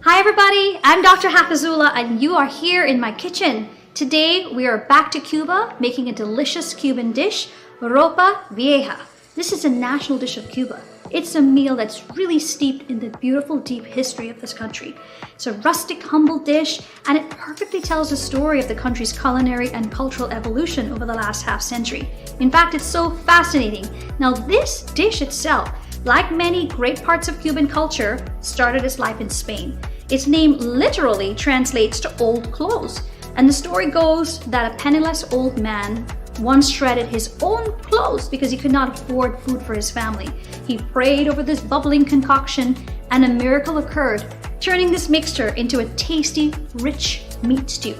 Hi everybody, I'm Dr. Hafizullah and you are here in my kitchen. Today we are back to Cuba making a delicious Cuban dish, Ropa Vieja. This is a national dish of Cuba. It's a meal that's really steeped in the beautiful deep history of this country. It's a rustic, humble dish and it perfectly tells the story of the country's culinary and cultural evolution over the last half century. In fact, it's so fascinating. Now this dish itself, like many great parts of Cuban culture, started its life in Spain. Its name literally translates to old clothes. And the story goes that a penniless old man once shredded his own clothes because he could not afford food for his family. He prayed over this bubbling concoction and a miracle occurred, turning this mixture into a tasty, rich meat stew.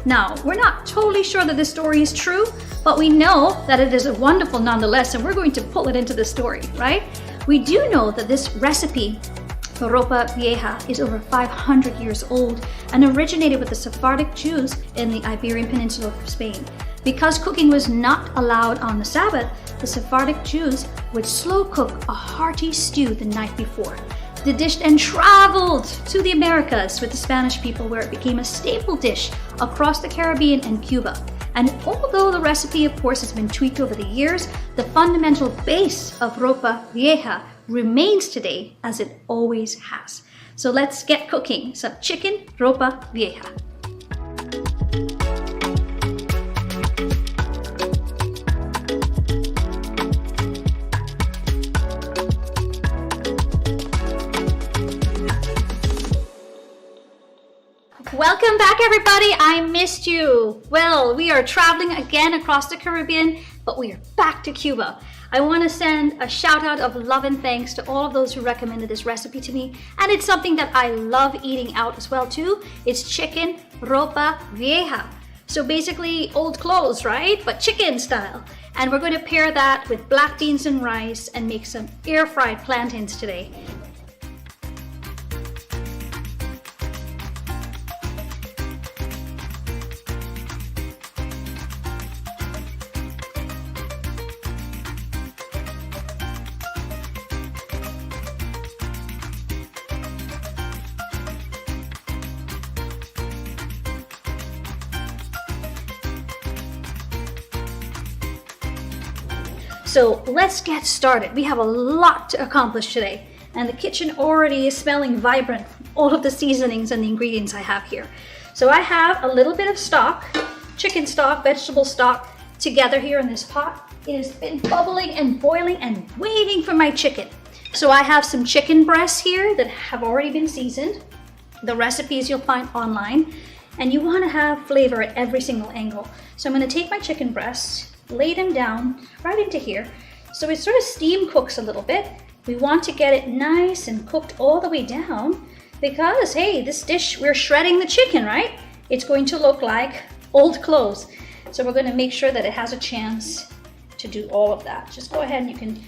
Now, we're not totally sure that this story is true, but we know that it is wonderful nonetheless, and we're going to pull it into the story, right? We do know that this recipe for Ropa Vieja is over 500 years old and originated with the Sephardic Jews in the Iberian Peninsula of Spain. Because cooking was not allowed on the Sabbath, the Sephardic Jews would slow cook a hearty stew the night before. The dish then traveled to the Americas with the Spanish people, where it became a staple dish across the Caribbean and Cuba. And although the recipe, of course, has been tweaked over the years, the fundamental base of Ropa Vieja remains today as it always has. So let's get cooking some chicken Ropa Vieja. Welcome back everybody, I missed you. Well, we are traveling again across the Caribbean, but we are back to Cuba. I want to send a shout out of love and thanks to all of those who recommended this recipe to me. And it's something that I love eating out as well too. It's chicken Ropa Vieja. So basically old clothes, right? But chicken style. And we're going to pair that with black beans and rice and make some air fried plantains today. So let's get started. We have a lot to accomplish today, and the kitchen already is smelling vibrant from all of the seasonings and the ingredients I have here. So I have a little bit of stock, chicken stock, vegetable stock, together here in this pot. It has been bubbling and boiling and waiting for my chicken. So I have some chicken breasts here that have already been seasoned. The recipes you'll find online, and you want to have flavor at every single angle. So I'm going to take my chicken breasts, lay them down right into here. So it sort of steam cooks a little bit. We want to get it nice and cooked all the way down because, hey, this dish, we're shredding the chicken, right? It's going to look like old clothes. So we're going to make sure that it has a chance to do all of that. Just go ahead and you can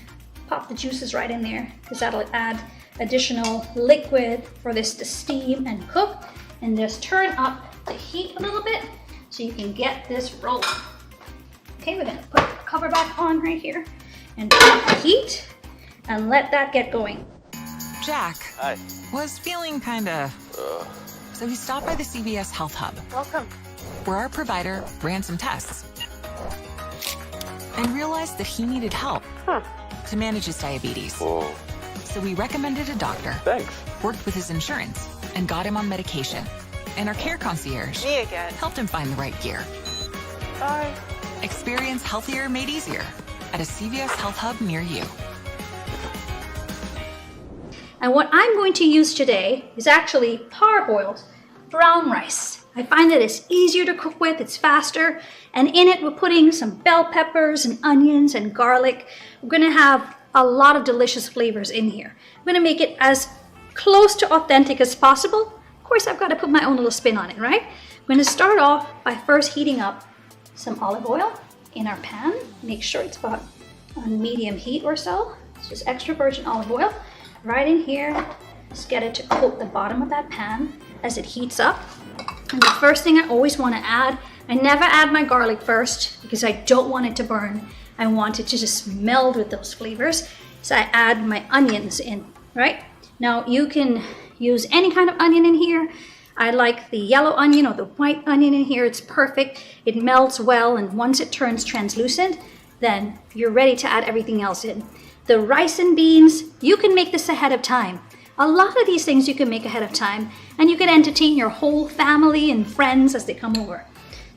pop the juices right in there because that'll add additional liquid for this to steam and cook. And just turn up the heat a little bit so you can get this rolling. Okay, we're gonna put the cover back on right here and turn up the heat and let that get going. Jack Hi. was feeling kinda, so he stopped by the CVS Health Hub, Welcome. where our provider ran some tests and realized that he needed help to manage his diabetes. Whoa. So we recommended a doctor, Thanks. worked with his insurance, and got him on medication. And our care concierge Me again. helped him find the right gear. Bye. Experience healthier made easier at a CVS Health Hub near you. And what I'm going to use today is actually parboiled brown rice. I find that it's easier to cook with, it's faster, and in it we're putting some bell peppers and onions and garlic. We're gonna have a lot of delicious flavors in here. I'm gonna make it as close to authentic as possible. Of course, I've got to put my own little spin on it, right? I'm gonna start off by first heating up some olive oil in our pan. Make sure it's about on medium heat or so. It's just extra virgin olive oil. Right in here, just get it to coat the bottom of that pan as it heats up. And the first thing I always want to add, I never add my garlic first because I don't want it to burn. I want it to just meld with those flavors. So I add my onions in, right? Now you can use any kind of onion in here. I like the yellow onion or the white onion in here. It's perfect. It melts well, and once it turns translucent, then you're ready to add everything else in. The rice and beans, you can make this ahead of time. A lot of these things you can make ahead of time, and you can entertain your whole family and friends as they come over.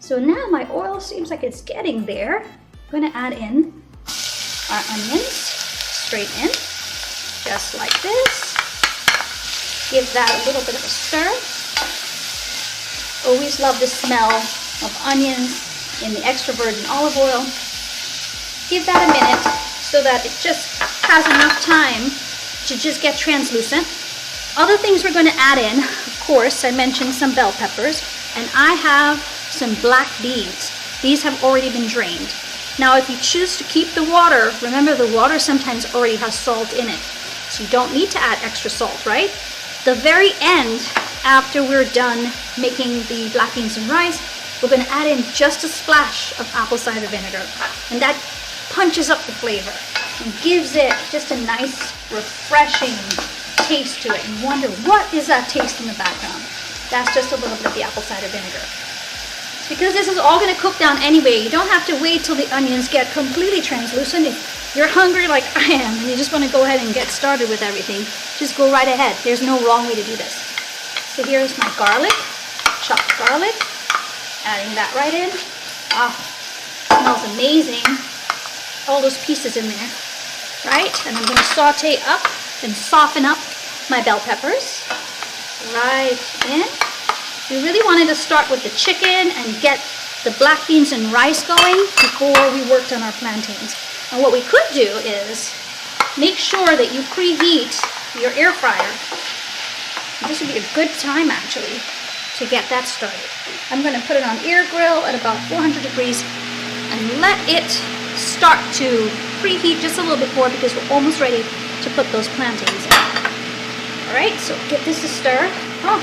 So now my oil seems like it's getting there. I'm going to add in our onions straight in, just like this. Give that a little bit of a stir. Always love the smell of onions in the extra virgin olive oil. Give that a minute so that it just has enough time to just get translucent. Other things we're going to add in, of course, I mentioned some bell peppers, and I have some black beans. These have already been drained. Now, if you choose to keep the water, remember the water sometimes already has salt in it, so you don't need to add extra salt, right? The very end, after we're done making the black beans and rice, we're going to add in just a splash of apple cider vinegar, and that punches up the flavor and gives it just a nice, refreshing taste to it. You wonder, what is that taste in the background? That's just a little bit of the apple cider vinegar. Because this is all going to cook down anyway, you don't have to wait till the onions get completely translucent. If you're hungry like I am and you just want to go ahead and get started with everything, just go right ahead. There's no wrong way to do this. So here's my garlic, chopped garlic. Adding that right in. Ah, smells amazing. All those pieces in there, right? And I'm going to saute up and soften up my bell peppers right in. We really wanted to start with the chicken and get the black beans and rice going before we worked on our plantains. And what we could do is make sure that you preheat your air fryer. This would be a good time actually to get that started. I'm going to put it on air grill at about 400 degrees and let it start to preheat just a little bit more because we're almost ready to put those plantains in. Alright, so give this a stir. Oh,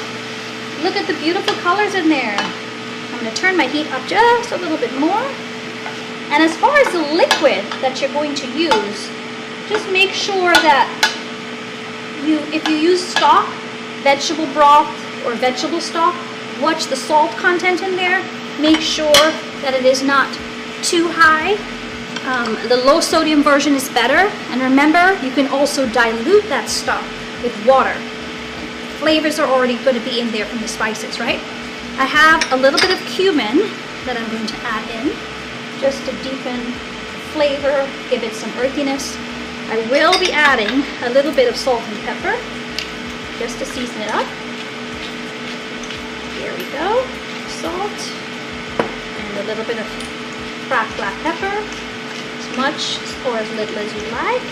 look at the beautiful colors in there. I'm going to turn my heat up just a little bit more. And as far as the liquid that you're going to use, just make sure that if you use stock, vegetable broth, or vegetable stock, watch the salt content in there. Make sure that it is not too high. The low sodium version is better. And remember, you can also dilute that stock with water. Flavors are already going to be in there from the spices, right? I have a little bit of cumin that I'm going to add in just to deepen flavor, give it some earthiness. I will be adding a little bit of salt and pepper just to season it up. Here we go, salt, and a little bit of cracked black pepper, as much or as little as you like.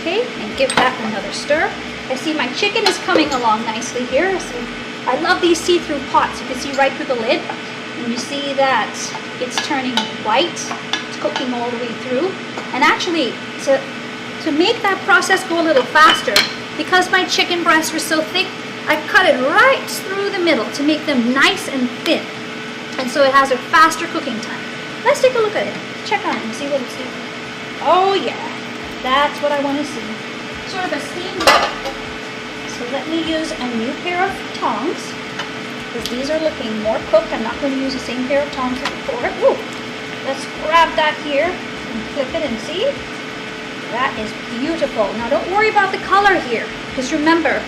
Okay, and give that another stir. I see my chicken is coming along nicely here. So I love these see-through pots. You can see right through the lid, and you see that it's turning white. It's cooking all the way through. And actually, to make that process go a little faster, because my chicken breasts were so thick, I cut it right through the middle to make them nice and thin. And so it has a faster cooking time. Let's take a look at it. Check on it and see what it's doing. Oh yeah, that's what I want to see. Sort of a steamed bread. So let me use a new pair of tongs, because these are looking more cooked. I'm not going to use the same pair of tongs as before. Ooh, let's grab that here and flip it and see. That is beautiful. Now don't worry about the color here, because remember,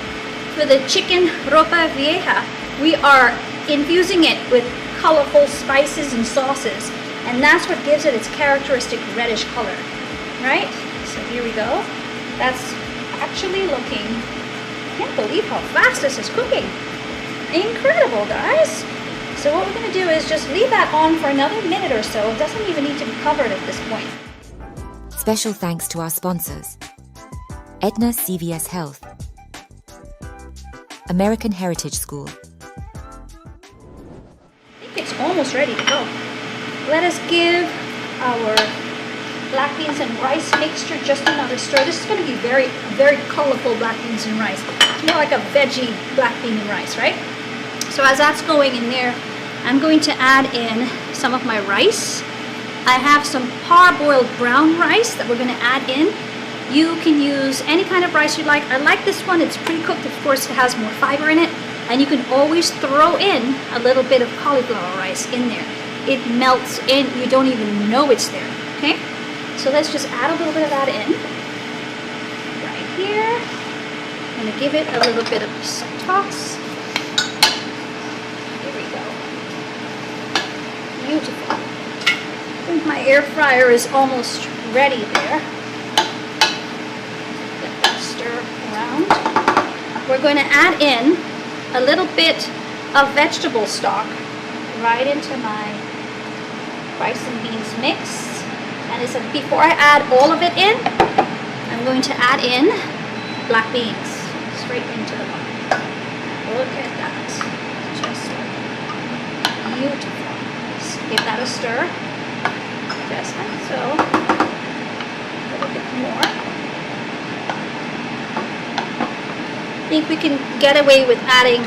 for the chicken Ropa Vieja, we are infusing it with colorful spices and sauces, and that's what gives it its characteristic reddish color, right? So here we go. That's actually looking, I can't believe how fast this is cooking. Incredible, guys. So what we're going to do is just leave that on for another minute or so. It doesn't even need to be covered at this point. Special thanks to our sponsors: Aetna CVS Health, American Heritage School. I think it's almost ready to go. Let us give our black beans and rice mixture just another stir. This is going to be very, very colorful black beans and rice. It's more like a veggie black bean and rice, right? So as that's going in there, I'm going to add in some of my rice. I have some parboiled brown rice that we're going to add in. You can use any kind of rice you like. I like this one. It's pre-cooked. Of course, it has more fiber in it. And you can always throw in a little bit of cauliflower rice in there. It melts in. You don't even know it's there. Okay? So let's just add a little bit of that in. Right here. I'm going to give it a little bit of a toss. Here we go. Beautiful. I think my air fryer is almost ready there. Get that stir around. We're going to add in a little bit of vegetable stock right into my rice and beans mix. And before I add all of it in, I'm going to add in black beans straight into the pot. Look at that. Just beautiful. Just give that a stir. Just like so. A little bit more. I think we can get away with adding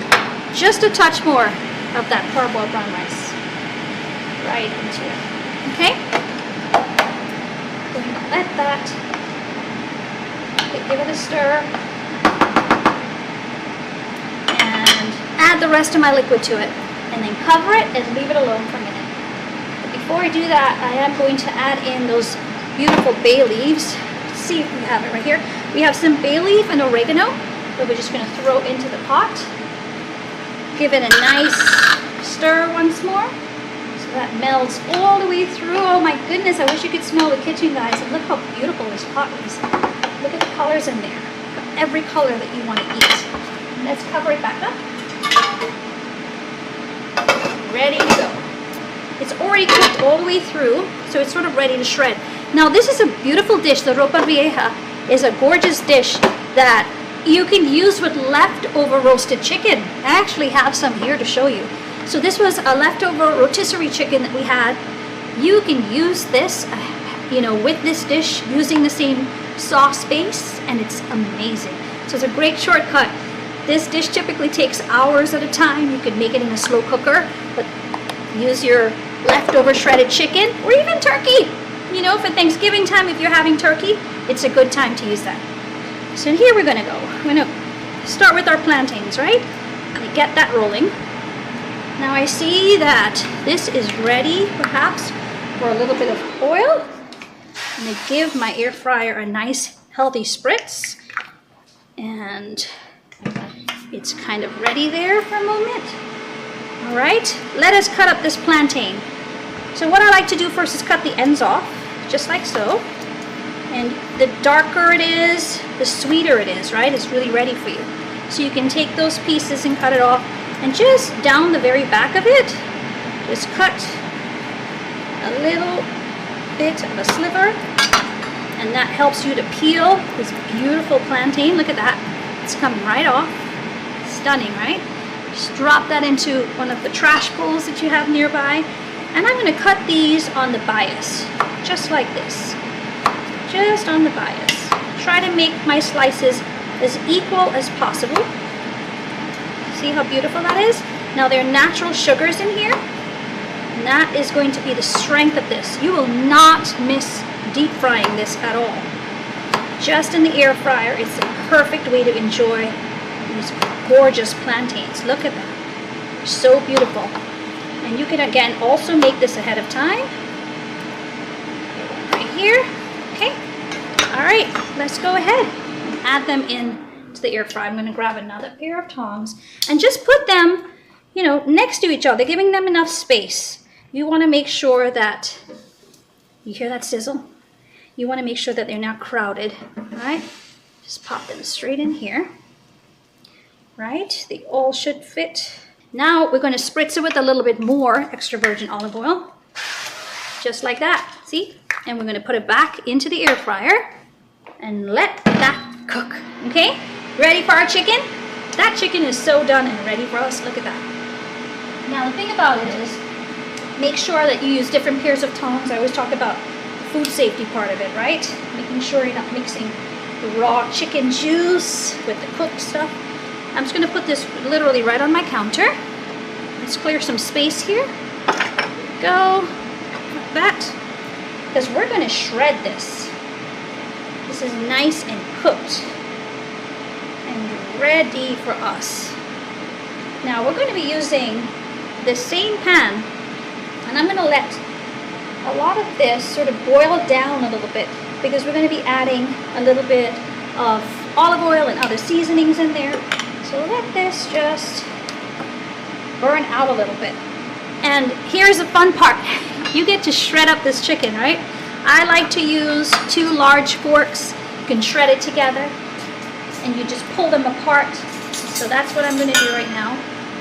just a touch more of that parboiled brown rice right into it. Okay? Going to let that give it a stir and add the rest of my liquid to it, and then cover it and leave it alone for a minute. But before I do that, I am going to add in those beautiful bay leaves. Let's see if we have it right here. We have some bay leaf and oregano that we're just going to throw into the pot. Give it a nice stir once more so that melts all the way through. Oh my goodness, I wish you could smell the kitchen, guys. And look how beautiful this pot is. Look at the colors in there. Every color that you want to eat. Let's cover it back up. Ready to go. It's already cooked all the way through, so it's sort of ready to shred. Now this is a beautiful dish. The Ropa Vieja is a gorgeous dish that you can use with leftover roasted chicken. I actually have some here to show you. So this was a leftover rotisserie chicken that we had. You can use this, with this dish using the same sauce base, and it's amazing. So it's a great shortcut. This dish typically takes hours at a time. You could make it in a slow cooker, but use your leftover shredded chicken or even turkey. For Thanksgiving time, if you're having turkey, it's a good time to use that. So here we're going to go. We're going to start with our plantains, right? And get that rolling. Now I see that this is ready, perhaps, for a little bit of oil. I'm going to give my air fryer a nice, healthy spritz. And it's kind of ready there for a moment. All right, let us cut up this plantain. So what I like to do first is cut the ends off, just like so. And the darker it is, the sweeter it is, right? It's really ready for you. So you can take those pieces and cut it off. And just down the very back of it, just cut a little bit of a sliver. And that helps you to peel this beautiful plantain. Look at that. It's coming right off. Stunning, right? Just drop that into one of the trash bowls that you have nearby. And I'm going to cut these on the bias, just like this. Just on the bias. Try to make my slices as equal as possible. See how beautiful that is? Now there are natural sugars in here, and that is going to be the strength of this. You will not miss deep frying this at all. Just in the air fryer, it's the perfect way to enjoy these gorgeous plantains. Look at that. They're so beautiful. And you can again also make this ahead of time. Right here. Okay, all right, let's go ahead and add them in to the air fryer. I'm going to grab another pair of tongs and just put them, next to each other, giving them enough space. You want to make sure that, you hear that sizzle? You want to make sure that they're not crowded, all right? Just pop them straight in here, right? They all should fit. Now we're going to spritz it with a little bit more extra virgin olive oil, just like that, see? And we're going to put it back into the air fryer and let that cook, okay? Ready for our chicken? That chicken is so done and ready for us. Look at that. Now the thing about it is, make sure that you use different pairs of tongs. I always talk about the food safety part of it, right? Making sure you're not mixing the raw chicken juice with the cooked stuff. I'm just going to put this literally right on my counter. Let's clear some space here. There we go. Like that. Because we're going to shred this. This This is nice and cooked and ready for us. Now we're going to be using the same pan, and I'm going to let a lot of this sort of boil down a little bit because we're going to be adding a little bit of olive oil and other seasonings in there. So let this just burn out a little bit. And here's the fun part. You get to shred up this chicken, right? I like to use 2 large forks. You can shred it together and you just pull them apart. So that's what I'm going to do right now.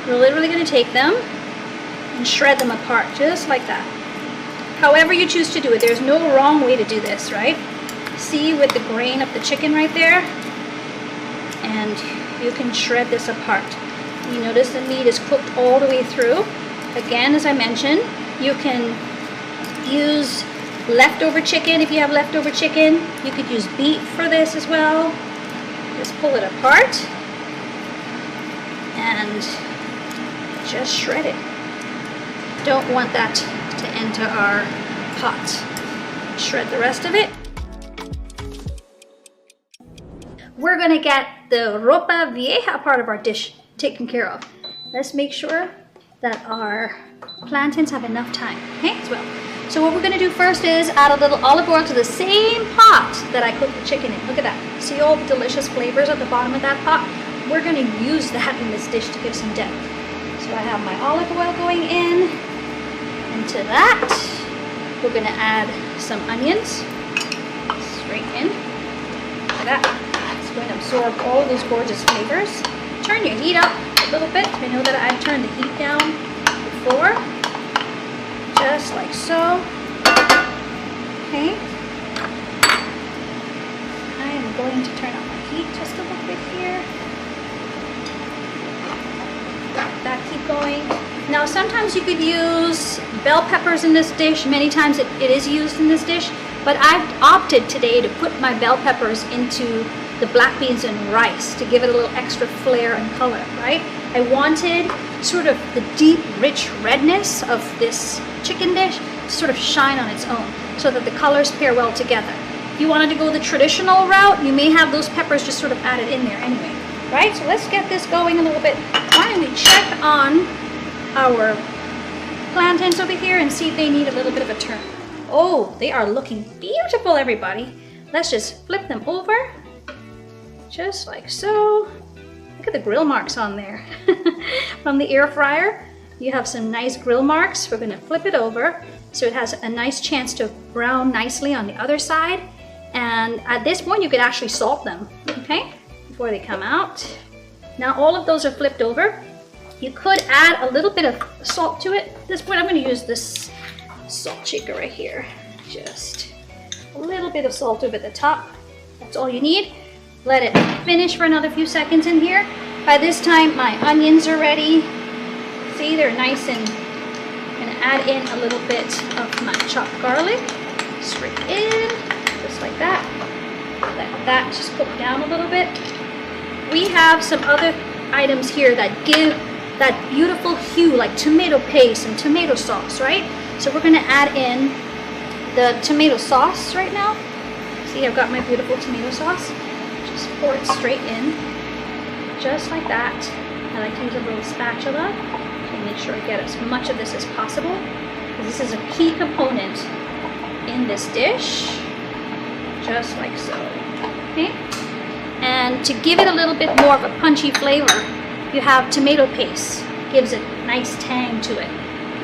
We're literally going to take them and shred them apart just like that. However you choose to do it, there's no wrong way to do this, right? See with the grain of the chicken right there? And you can shred this apart. You notice the meat is cooked all the way through. Again, as I mentioned, you can use leftover chicken if you have leftover chicken. You could use beef for this as well. Just pull it apart and just shred it. Don't want that to enter our pot. Shred the rest of it. We're gonna get the Ropa Vieja part of our dish taken care of. Let's make sure that our plantains have enough time, okay, as well. So what we're gonna do first is add a little olive oil to the same pot that I cooked the chicken in. Look at that. See all the delicious flavors at the bottom of that pot? We're gonna use that in this dish to give some depth. So I have my olive oil going in. And to that, we're gonna add some onions straight in. Look at that. It's going to absorb all of those gorgeous flavors. Turn your heat up a little bit. I know that I've turned the heat down before. Just like so. Okay. I am going to turn up my heat just a little bit here. Let that keep going. Now sometimes you could use bell peppers in this dish. Many times it is used in this dish. But I've opted today to put my bell peppers into the black beans and rice to give it a little extra flair and color, right? I wanted sort of the deep, rich redness of this chicken dish to sort of shine on its own so that the colors pair well together. If you wanted to go the traditional route, you may have those peppers just sort of added in there anyway, right? So let's get this going a little bit. Why don't we check on our plantains over here and see if they need a little bit of a turn. Oh, they are looking beautiful, everybody. Let's just flip them over. Just like so. Look at the grill marks on there. From the air fryer, you have some nice grill marks. We're gonna flip it over so it has a nice chance to brown nicely on the other side. And at this point, you could actually salt them, okay? Before they come out. Now all of those are flipped over. You could add a little bit of salt to it. At this point, I'm gonna use this salt shaker right here. Just a little bit of salt over the top. That's all you need. Let it finish for another few seconds in here. By this time, my onions are ready. See, they're nice, and I'm gonna add in a little bit of my chopped garlic. Straight in, just like that. Let that just cook down a little bit. We have some other items here that give that beautiful hue, like tomato paste and tomato sauce, right? So we're gonna add in the tomato sauce right now. See, I've got my beautiful tomato sauce. Just pour it straight in, just like that. I like to use a little spatula to make sure I get as much of this as possible, because this is a key component in this dish, just like so, okay? And to give it a little bit more of a punchy flavor, you have tomato paste. Gives a nice tang to it.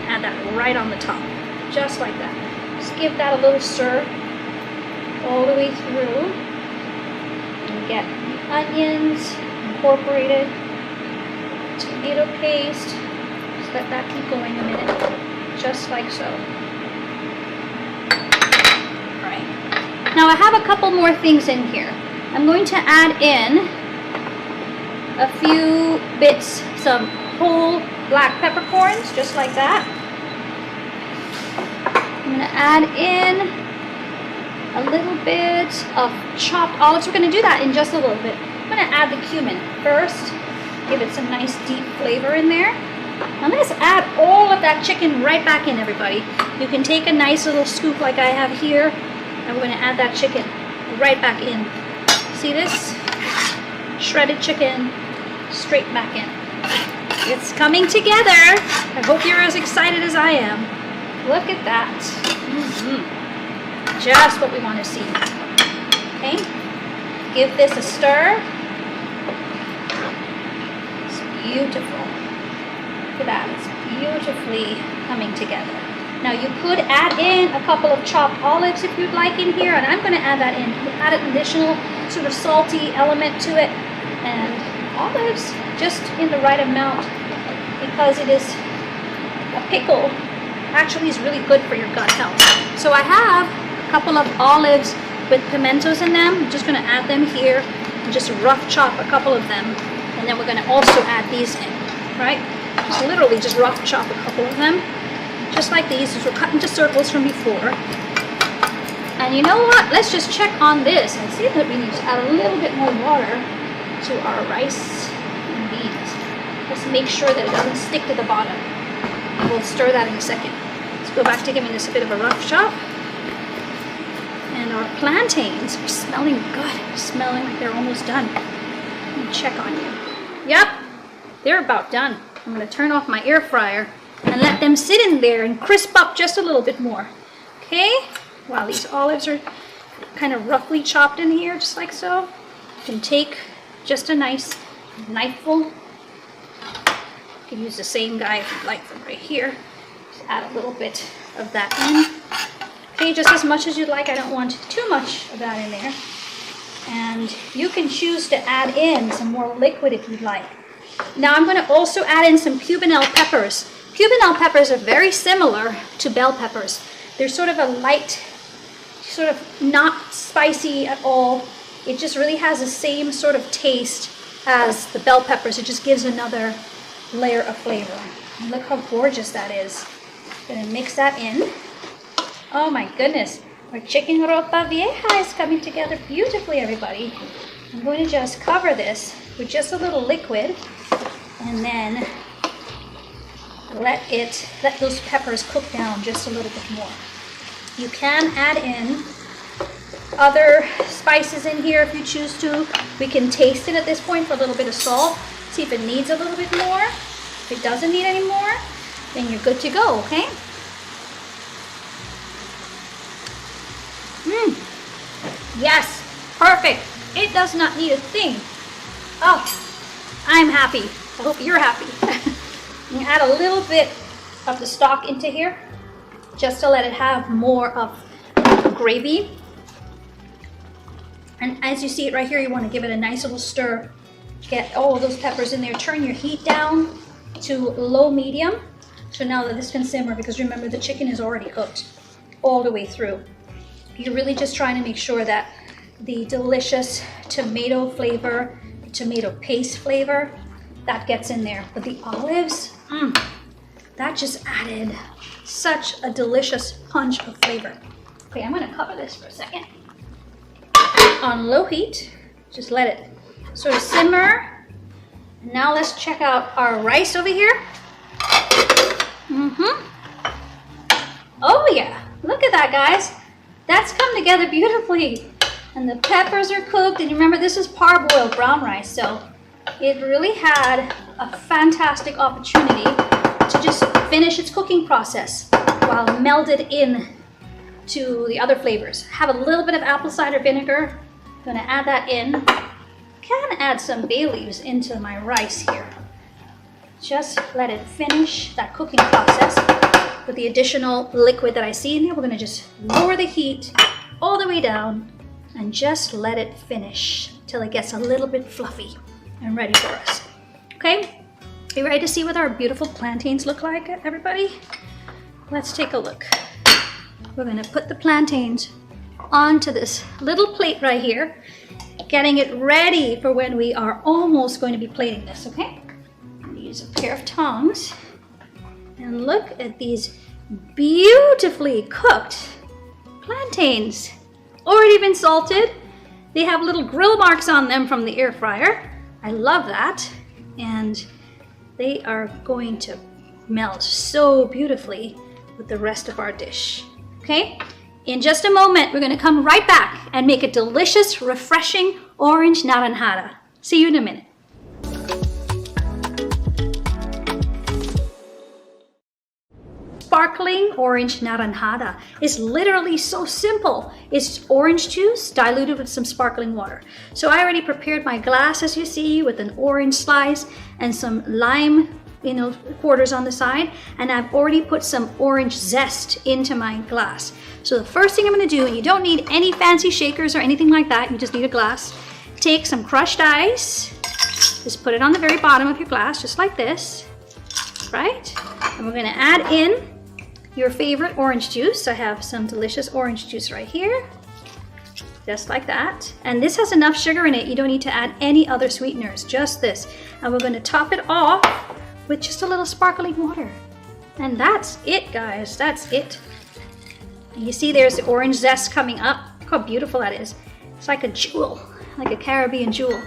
Add that right on the top, just like that. Just give that a little stir all the way through. And get the onions incorporated, tomato paste. Just let that keep going a minute, just like so. All right. Now I have a couple more things in here. I'm going to add in a few bits, some whole black peppercorns, just like that. I'm going to add in a little bit of chopped olives. We're going to do that in just a little bit. I'm going to add the cumin first, give it some nice deep flavor in there. Now let's add all of that chicken right back in, everybody. You can take a nice little scoop like I have here, and we're going to add that chicken right back in. See this? Shredded chicken, straight back in. It's coming together. I hope you're as excited as I am. Look at that. Just what we want to see. Okay? Give this a stir. It's beautiful. Look at that. It's beautifully coming together. Now you could add in a couple of chopped olives if you'd like in here, and I'm going to add that in. Add an additional sort of salty element to it, and olives just in the right amount, because it is a pickle. Actually is really good for your gut health. So I have a couple of olives with pimentos in them. I'm just going to add them here and just rough chop a couple of them, and then we're going to also add these in, right? Just literally just rough chop a couple of them. Just like these, were cut into circles from before. And you know what? Let's just check on this. I see that we need to add a little bit more water to our rice and beans. Let's make sure that it doesn't stick to the bottom. We'll stir that in a second. Let's go back to giving this a bit of a rough chop. And our plantains are smelling good. Smelling like they're almost done. Let me check on you. Yep, they're about done. I'm going to turn off my air fryer and let them sit in there and crisp up just a little bit more. Okay? While these olives are kind of roughly chopped in here, just like so. You can take just a nice knifeful. You can use the same guy if you'd like from right here. Just add a little bit of that in. Okay, just as much as you'd like. I don't want too much of that in there. And you can choose to add in some more liquid if you'd like. Now I'm going to also add in some Cuban peppers. Cuban peppers are very similar to bell peppers. They're sort of a light, sort of not spicy at all. It just really has the same sort of taste as the bell peppers. It just gives another layer of flavor. And look how gorgeous that is. I'm going to mix that in. Oh my goodness. Our chicken ropa vieja is coming together beautifully, everybody. I'm going to just cover this with just a little liquid, and then let those peppers cook down just a little bit more. You can add in other spices in here if you choose to. We can taste it at this point for a little bit of salt. See if it needs a little bit more. If it doesn't need any more, then you're good to go, okay? Yes, perfect. It does not need a thing. Oh, I'm happy. I hope you're happy. You can add a little bit of the stock into here just to let it have more of gravy. And as you see it right here, you want to give it a nice little stir. Get all of those peppers in there. Turn your heat down to low medium. So now that this can simmer, because remember the chicken is already cooked all the way through. You're really just trying to make sure that the delicious tomato flavor, tomato paste flavor, that gets in there. But the olives, that just added such a delicious punch of flavor. Okay, I'm gonna cover this for a second. On low heat, just let it sort of simmer. Now let's check out our rice over here. Oh yeah, look at that, guys. That's come together beautifully. And the peppers are cooked, and remember this is parboiled brown rice, so it really had a fantastic opportunity to just finish its cooking process while melded in to the other flavors. Have a little bit of apple cider vinegar. I'm gonna add that in. Can add some bay leaves into my rice here. Just let it finish that cooking process with the additional liquid that I see in there. We're gonna just lower the heat all the way down and just let it finish till it gets a little bit fluffy and ready for us. Okay, are you ready to see what our beautiful plantains look like, everybody? Let's take a look. We're gonna put the plantains onto this little plate right here, getting it ready for when we are almost going to be plating this, okay? Use a pair of tongs, and look at these beautifully cooked plantains. Already been salted. They have little grill marks on them from the air fryer. I love that. And they are going to melt so beautifully with the rest of our dish. Okay? In just a moment, we're going to come right back and make a delicious, refreshing orange naranjada. See you in a minute. Sparkling orange naranjada is literally so simple. It's orange juice diluted with some sparkling water. So I already prepared my glass, as you see, with an orange slice and some lime quarters on the side, and I've already put some orange zest into my glass. So the first thing I'm going to do, and you don't need any fancy shakers or anything like that, you just need a glass. Take some crushed ice, just put it on the very bottom of your glass, just like this, right? And we're going to add in your favorite orange juice. I have some delicious orange juice right here, just like that. And this has enough sugar in it, you don't need to add any other sweeteners, just this. And we're going to top it off with just a little sparkling water. And that's it, guys, that's it. And you see there's the orange zest coming up. Look how beautiful that is. It's like a jewel, like a Caribbean jewel.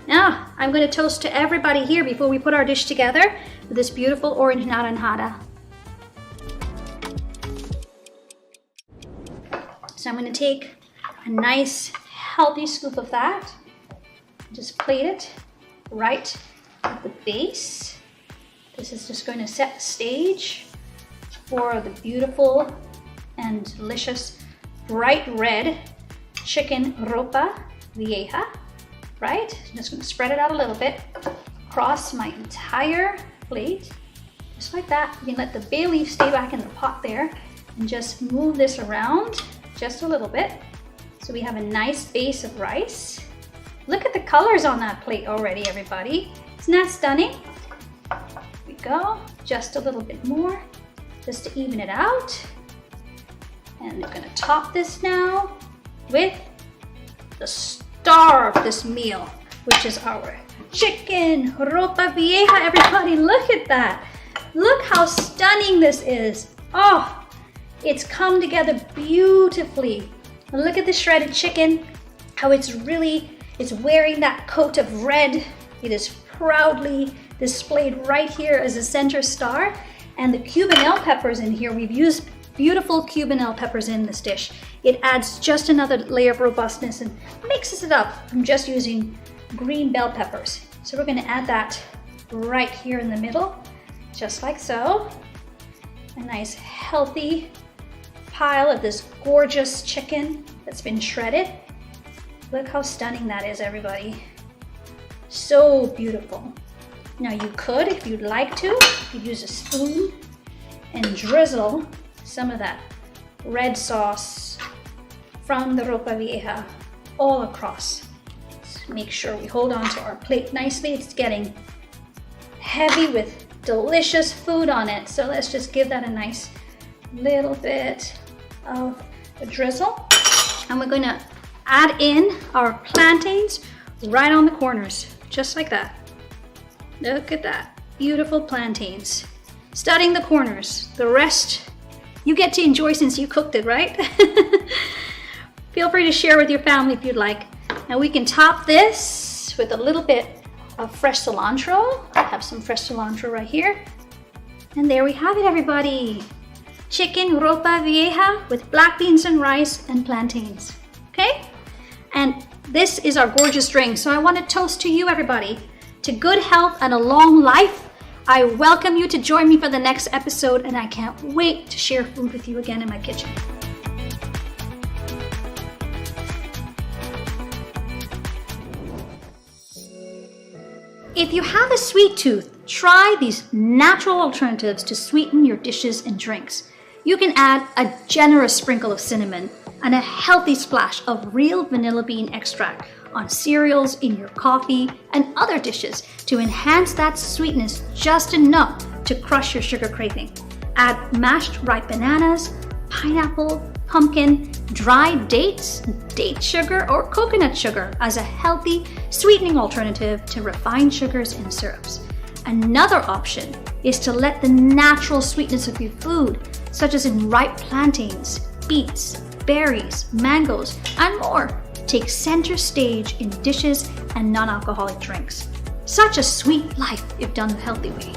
Now, I'm going to toast to everybody here before we put our dish together with this beautiful orange naranjada. So I'm going to take a nice healthy scoop of that, just plate it right at the base. This is just going to set the stage for the beautiful and delicious bright red chicken Ropa Vieja, right? I'm just going to spread it out a little bit across my entire plate, just like that. You can let the bay leaf stay back in the pot there and just move this around just a little bit. So we have a nice base of rice. Look at the colors on that plate already, everybody. Isn't that stunning? Here we go, just a little bit more, just to even it out. And we're gonna top this now with the star of this meal, which is our chicken Ropa Vieja. Everybody, look at that. Look how stunning this is. Oh, it's come together beautifully. And look at the shredded chicken, how it's wearing that coat of red. It is proudly displayed right here as a center star. And the Cuban bell peppers in here, we've used beautiful Cuban bell peppers in this dish. It adds just another layer of robustness and mixes it up from just using green bell peppers. So we're gonna add that right here in the middle, just like so. A nice healthy pile of this gorgeous chicken that's been shredded. Look how stunning that is, everybody. So beautiful. Now you could, if you'd like to, you could use a spoon and drizzle some of that red sauce from the Ropa Vieja all across. Let's make sure we hold on to our plate nicely. It's getting heavy with delicious food on it. So let's just give that a nice little bit of a drizzle. And we're gonna add in our plantains right on the corners, just like that. Look at that, beautiful plantains. Studding the corners. The rest you get to enjoy since you cooked it, right? Feel free to share with your family if you'd like. And we can top this with a little bit of fresh cilantro. I have some fresh cilantro right here. And there we have it, everybody. Chicken Ropa Vieja with black beans and rice and plantains, okay? And this is our gorgeous drink. So I want to toast to you, everybody, to good health and a long life. I welcome you to join me for the next episode, and I can't wait to share food with you again in my kitchen. If you have a sweet tooth, try these natural alternatives to sweeten your dishes and drinks. You can add a generous sprinkle of cinnamon and a healthy splash of real vanilla bean extract on cereals, in your coffee, and other dishes to enhance that sweetness just enough to crush your sugar craving. Add mashed ripe bananas, pineapple, pumpkin, dried dates, date sugar, or coconut sugar as a healthy sweetening alternative to refined sugars and syrups. Another option is to let the natural sweetness of your food, such as in ripe plantains, beets, berries, mangoes, and more, take center stage in dishes and non-alcoholic drinks. Such a sweet life if done the healthy way.